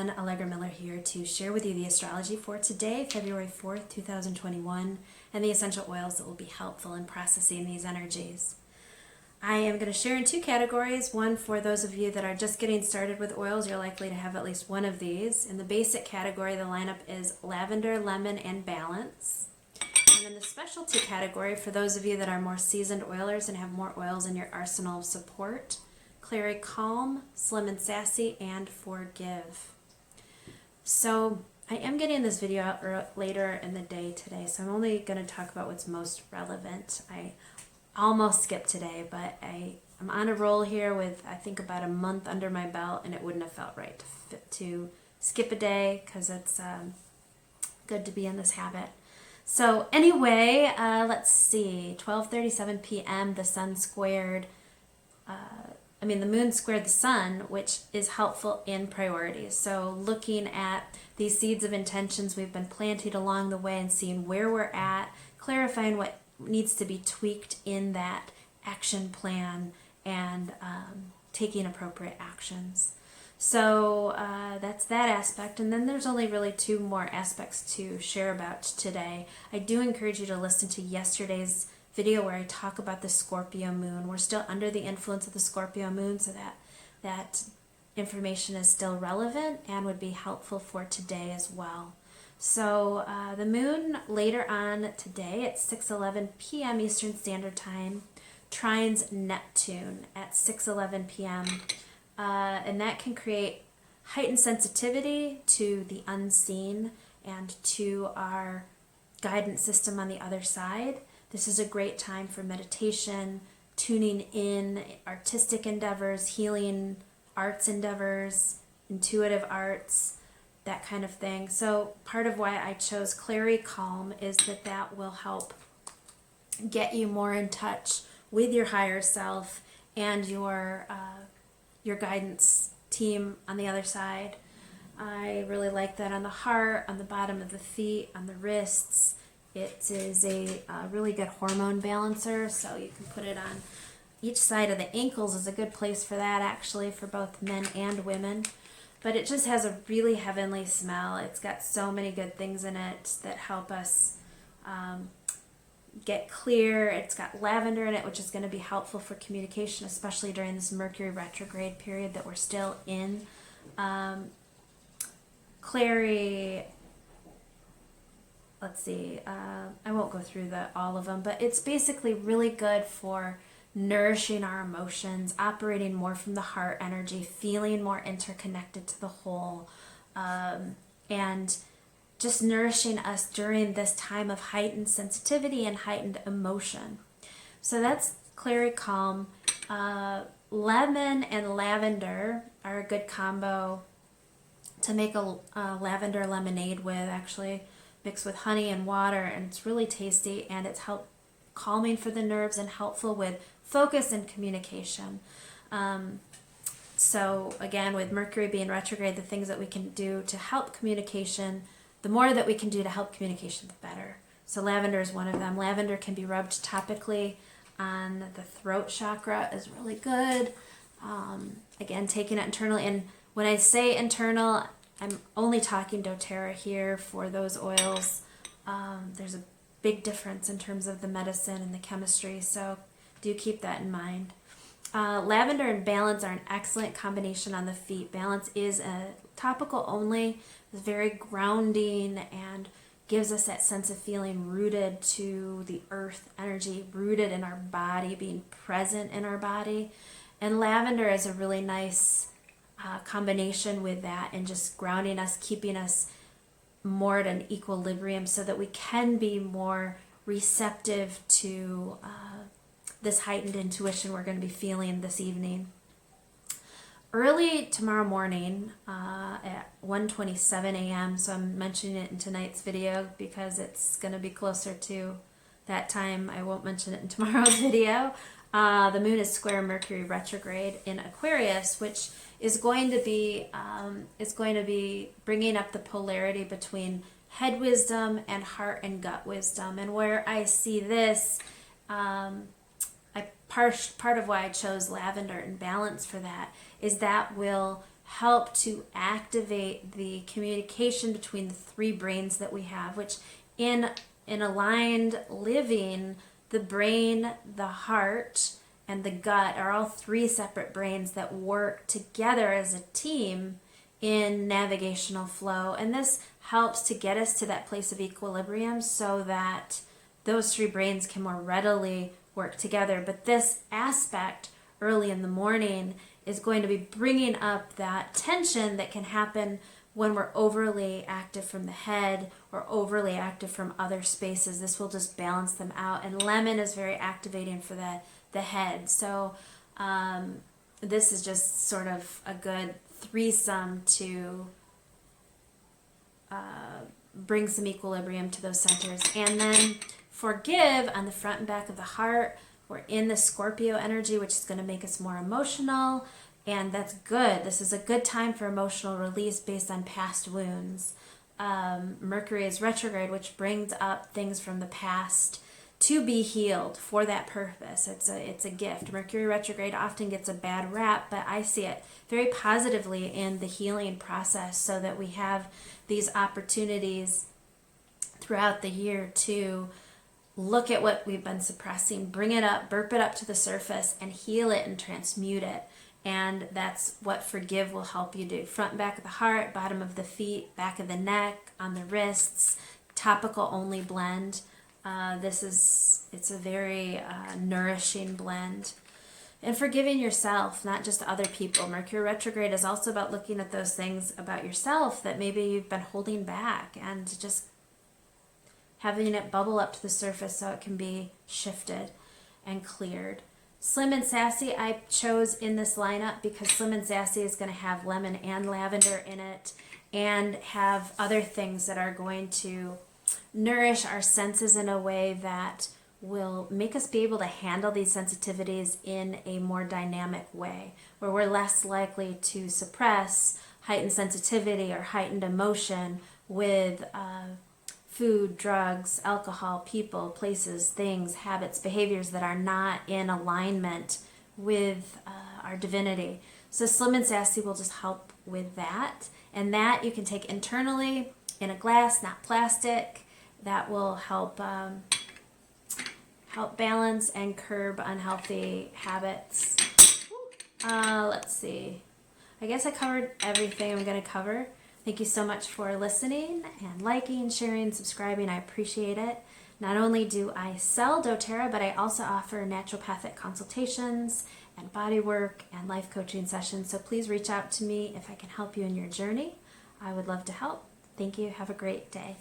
everyone, Allegra Miller here to share with you the astrology for today, February 4th, 2021, and the essential oils that will be helpful in processing these energies. I am going to share in two categories. One for those of you that are just getting started with oils, you're likely to have at least one of these. In the basic category, the lineup is lavender, lemon, and balance. And in the specialty category, for those of you that are more seasoned oilers and have more oils in your arsenal of support, Clary Calm, Slim and Sassy, and Forgive. So I am getting this video out later in the day today, so I'm only going to talk about what's most relevant. I almost skipped today, but I'm on a roll here with, I think, about a month under my belt, and it wouldn't have felt right to skip a day because it's good to be in this habit. So anyway, let's see, 12:37 p.m. the sun squared the moon squared the sun, which is helpful in priorities. So looking at these seeds of intentions we've been planting along the way and seeing where we're at, clarifying what needs to be tweaked in that action plan, and taking appropriate actions. So that's that aspect. And then there's only really two more aspects to share about today. I do encourage you to listen to yesterday's video where I talk about the Scorpio moon. We're still under the influence of the Scorpio moon, so that information is still relevant and would be helpful for today as well. So the moon later on today at 6:11 p.m. Eastern Standard Time trines Neptune at 6:11 p.m. And that can create heightened sensitivity to the unseen and to our guidance system on the other side. This is a great time for meditation, tuning in, artistic endeavors, healing arts endeavors, intuitive arts, that kind of thing. So part of why I chose Clary Calm is that will help get you more in touch with your higher self and your guidance team on the other side. I really like that on the heart, on the bottom of the feet, on the wrists. It is a really good hormone balancer, so you can put it on each side of the ankles. Is a good place for that, actually, for both men and women. But it just has a really heavenly smell. It's got so many good things in it that help us get clear. It's got lavender in it, which is going to be helpful for communication, especially during this Mercury retrograde period that we're still in. Clary... Let's see, I won't go through all of them, but it's basically really good for nourishing our emotions, operating more from the heart energy, feeling more interconnected to the whole, and just nourishing us during this time of heightened sensitivity and heightened emotion. So that's Clary Calm. Lemon and lavender are a good combo to make a lavender lemonade with, actually. Mixed with honey and water, and it's really tasty, and it's calming for the nerves and helpful with focus and communication. So again, with Mercury being retrograde, the things that we can do to help communication, the more that we can do to help communication, the better. So lavender is one of them. Lavender can be rubbed topically on the throat chakra, is really good. Again, taking it internally, and when I say internal, I'm only talking doterra here for those oils. There's a big difference in terms of the medicine and the chemistry, so do keep that in mind. Lavender and balance are an excellent combination on the feet. Balance is a topical only. It's very grounding and gives us that sense of feeling rooted to the earth energy, rooted in our body, being present in our body. And lavender is a really nice combination with that, and just grounding us, keeping us more at an equilibrium so that we can be more receptive to this heightened intuition we're going to be feeling this evening. Early tomorrow morning at 1:27 a.m., so I'm mentioning it in tonight's video because it's going to be closer to that time. I won't mention it in tomorrow's video. The moon is square Mercury retrograde in Aquarius, which is going to be bringing up the polarity between head wisdom and heart and gut wisdom. And where I see this, part of why I chose lavender and balance for that is that will help to activate the communication between the three brains that we have, which in aligned living, the brain, the heart, and the gut are all three separate brains that work together as a team in navigational flow. And this helps to get us to that place of equilibrium so that those three brains can more readily work together. But this aspect early in the morning is going to be bringing up that tension that can happen when we're overly active from the head or overly active from other spaces. This will just balance them out. And lemon is very activating for the head. So this is just sort of a good threesome to bring some equilibrium to those centers. And then forgive on the front and back of the heart. We're in the Scorpio energy, which is going to make us more emotional. And that's good. This is a good time for emotional release based on past wounds. Mercury is retrograde, which brings up things from the past to be healed for that purpose. It's a gift. Mercury retrograde often gets a bad rap, but I see it very positively in the healing process, so that we have these opportunities throughout the year to look at what we've been suppressing, bring it up, burp it up to the surface, and heal it and transmute it. And that's what forgive will help you do. Front and back of the heart, bottom of the feet, back of the neck, on the wrists, topical only blend. It's a very nourishing blend. And forgiving yourself, not just other people. Mercury retrograde is also about looking at those things about yourself that maybe you've been holding back, and just having it bubble up to the surface so it can be shifted and cleared. Slim and Sassy I chose in this lineup because Slim and Sassy is going to have lemon and lavender in it, and have other things that are going to nourish our senses in a way that will make us be able to handle these sensitivities in a more dynamic way, where we're less likely to suppress heightened sensitivity or heightened emotion with food, drugs, alcohol, people, places, things, habits, behaviors that are not in alignment with our divinity. So Slim and Sassy will just help with that. And that you can take internally in a glass, not plastic. That will help balance and curb unhealthy habits. Let's see. I guess I covered everything I'm going to cover. Thank you so much for listening and liking, sharing, subscribing. I appreciate it. Not only do I sell doTERRA, but I also offer naturopathic consultations and bodywork and life coaching sessions. So please reach out to me if I can help you in your journey. I would love to help. Thank you. Have a great day.